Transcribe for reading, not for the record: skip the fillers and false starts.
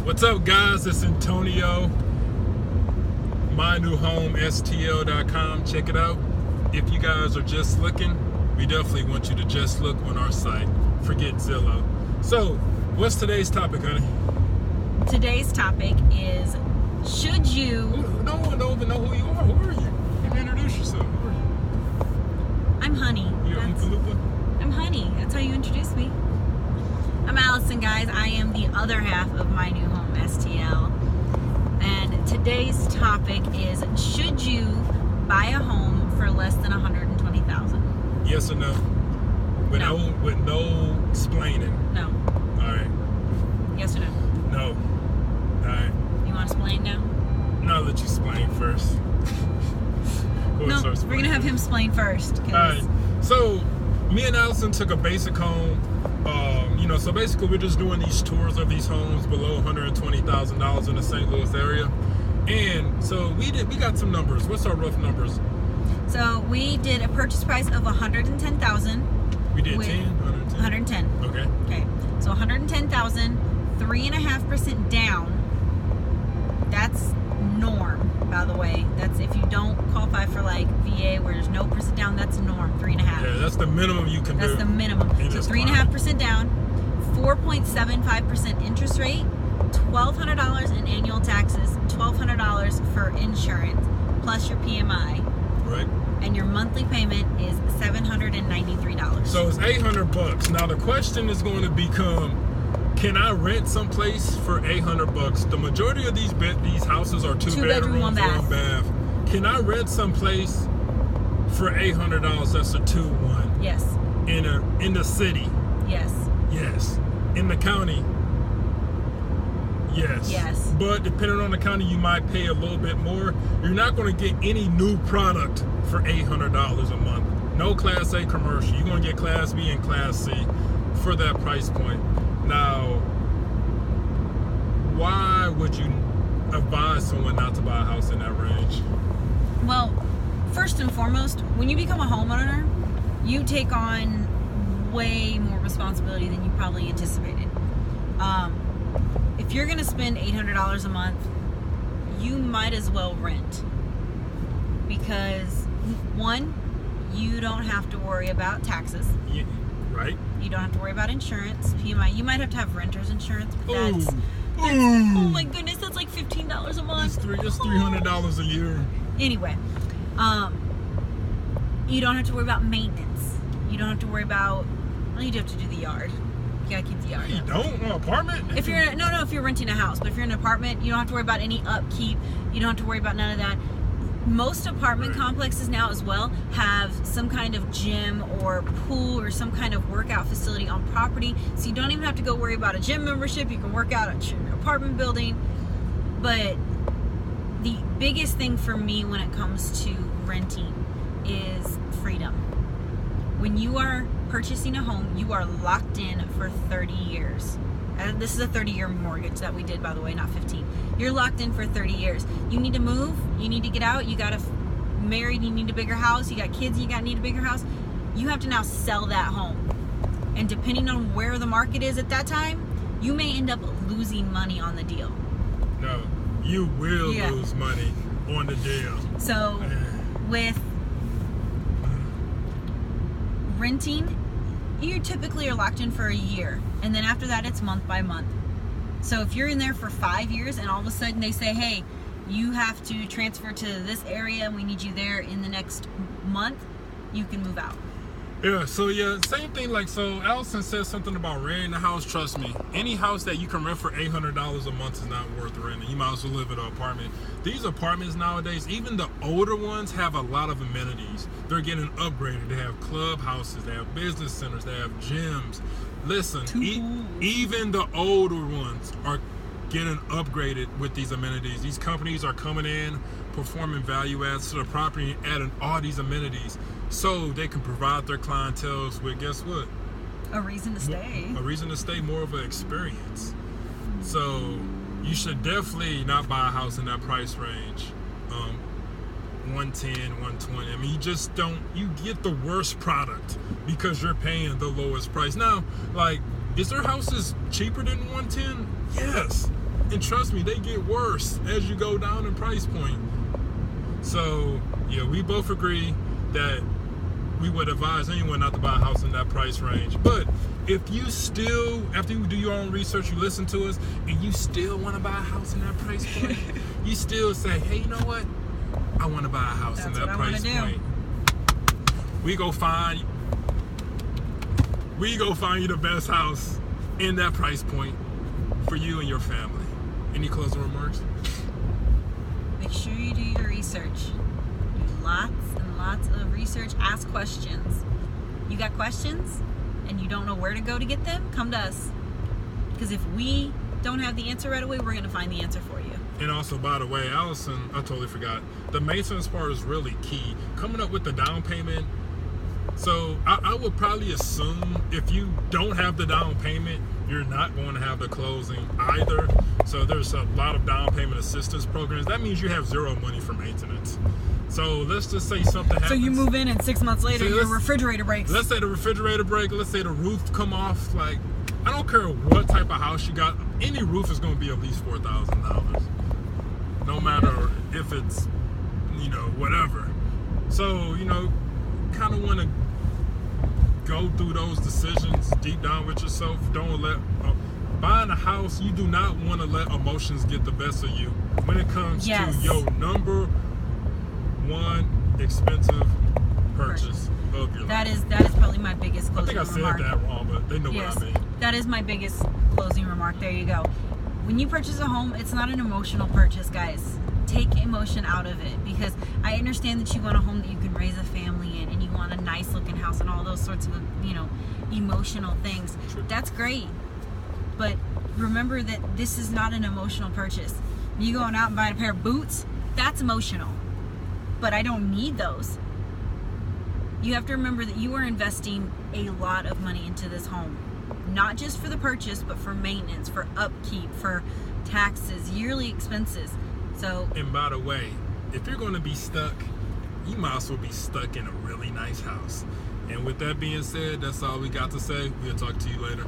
What's up, guys? It's Antonio. MyNewHomeSTL.com. Check it out. If you guys are just looking, we definitely want you to just look on our site. Forget Zillow. So, what's today's topic, honey? Today's topic is, should you... No one don't even know who you are. Who are you? You can introduce yourself. Who are you? I'm Honey. You're Oompa Loompa? I'm Honey. That's how you introduce me. I'm Allison, guys. I am the other half of My New Home STL. And today's topic is, should you buy a home for less than $120,000? Yes or no? With no explaining. No. All right. Yes or no? No. All right. You want to explain now? No, I'll let you explain first. No, we're going to have him explain first. All right. So, me and Allison took a basic home. So basically we're just doing these tours of these homes below $120,000 in the St. Louis area. And so we got some numbers. What's our rough numbers? So we did a purchase price of $110,000. We did 110? Okay. Okay. So $110,000, 3.5% down. That's norm, by the way. That's if you don't qualify for like VA where there's no percent down, that's norm, 3.5. Yeah, that's the minimum you can do. That's the minimum. So 3.5% down, 4.75% interest rate, $1,200 in annual taxes, $1,200 for insurance, plus your PMI. Right. And your monthly payment is $793. So it's $800. Now the question is going to become, can I rent someplace for $800? The majority of these houses are two bedroom, one bath. Can I rent someplace for $800? That's a 2-1. Yes. In the city. Yes. Yes. In the county. Yes. Yes. But depending on the county, you might pay a little bit more. You're not going to get any new product for $800 a month. No Class A commercial. You're going to get Class B and Class C for that price point. Now, why would you advise someone not to buy a house in that range? Well, first and foremost, when you become a homeowner, you take on way more responsibility than you probably anticipated. If you're going to spend $800 a month, you might as well rent. Because, one, you don't have to worry about taxes. Yeah, right. You don't have to worry about insurance, PMI. You might have to have renter's insurance, but that's oh my goodness, that's like $15 a month. That's $300 a year. Anyway, you don't have to worry about maintenance. You don't have to worry about, well, you do have to do the yard. You gotta keep the yard. You don't? An apartment? If you're if you're renting a house, but if you're in an apartment, you don't have to worry about any upkeep. You don't have to worry about none of that. Most apartment complexes now as well have some kind of gym or pool or some kind of workout facility on property, so you don't even have to go worry about a gym membership. You can work out at your apartment building. But the biggest thing for me when it comes to renting is freedom. When you are purchasing a home, you are locked in for 30 years. This is a 30-year mortgage that we did, by the way, not 15. You're locked in for 30 years. You need to move. You need to get out. You got married. You need a bigger house. You got kids. You need a bigger house. You have to now sell that home. And depending on where the market is at that time, you may end up losing money on the deal. No, you will lose money on the deal. So with renting, you typically are locked in for a year, and then after that it's month by month. So if you're in there for 5 years and all of a sudden they say, hey, you have to transfer to this area and we need you there in the next month, you can move out. Yeah, so same thing. So Allison says something about renting a house. Trust me, any house that you can rent for $800 a month is not worth renting. You might as well live in an apartment. These apartments nowadays, even the older ones, have a lot of amenities. They're getting upgraded. They have clubhouses, they have business centers, they have gyms. Listen, even the older ones are getting upgraded with these amenities. These companies are coming in, performing value adds to the property, and adding all these amenities so they can provide their clientele with, guess what? A reason to stay. A reason to stay, more of an experience. So you should definitely not buy a house in that price range. 110, 120. I mean, you get the worst product because you're paying the lowest price. Now, is there houses cheaper than 110? Yes. And trust me, they get worse as you go down in price point. So, yeah, we both agree that we would advise anyone not to buy a house in that price range. But if you still, after you do your own research, you listen to us, and you still want to buy a house in that price point, you still say, hey, you know what? I want to buy a house in that price point. We go find you the best house in that price point for you and your family. Any closing remarks? Make sure you do your research. Do lots and lots of research. Ask questions. You got questions and you don't know where to go to get them? Come to us. Because if we don't have the answer right away, we're going to find the answer for you. And also, by the way, Allison, I totally forgot. The maintenance part is really key. Coming up with the down payment. So I would probably assume if you don't have the down payment, you're not going to have the closing either. So there's a lot of down payment assistance programs. That means you have zero money for maintenance. So let's just say something happens. So you move in and 6 months later, your refrigerator breaks. Let's say the refrigerator breaks. Let's say the roof come off. Like, I don't care what type of house you got. Any roof is going to be at least $4,000. No matter if it's, whatever. So, kind of want to go through those decisions deep down with yourself. Don't let buying a house, you do not want to let emotions get the best of you when it comes to your number one expensive purchase of your life. That is probably my biggest closing remark. I think I said that wrong, but they know what I mean. That is my biggest closing remark. There you go. When you purchase a home, it's not an emotional purchase, guys. Take emotion out of it, because I understand that you want a home that you can raise a family in, and you want a nice looking house and all those sorts of emotional things. True. That's great, but remember that this is not an emotional purchase. You going out and buying a pair of boots, that's emotional, but I don't need those. You have to remember that you are investing a lot of money into this home, not just for the purchase, but for maintenance, for upkeep, for taxes, yearly expenses. So, and by the way, if you're going to be stuck, you might as well be stuck in a really nice house. And with that being said, that's all we got to say. We'll talk to you later.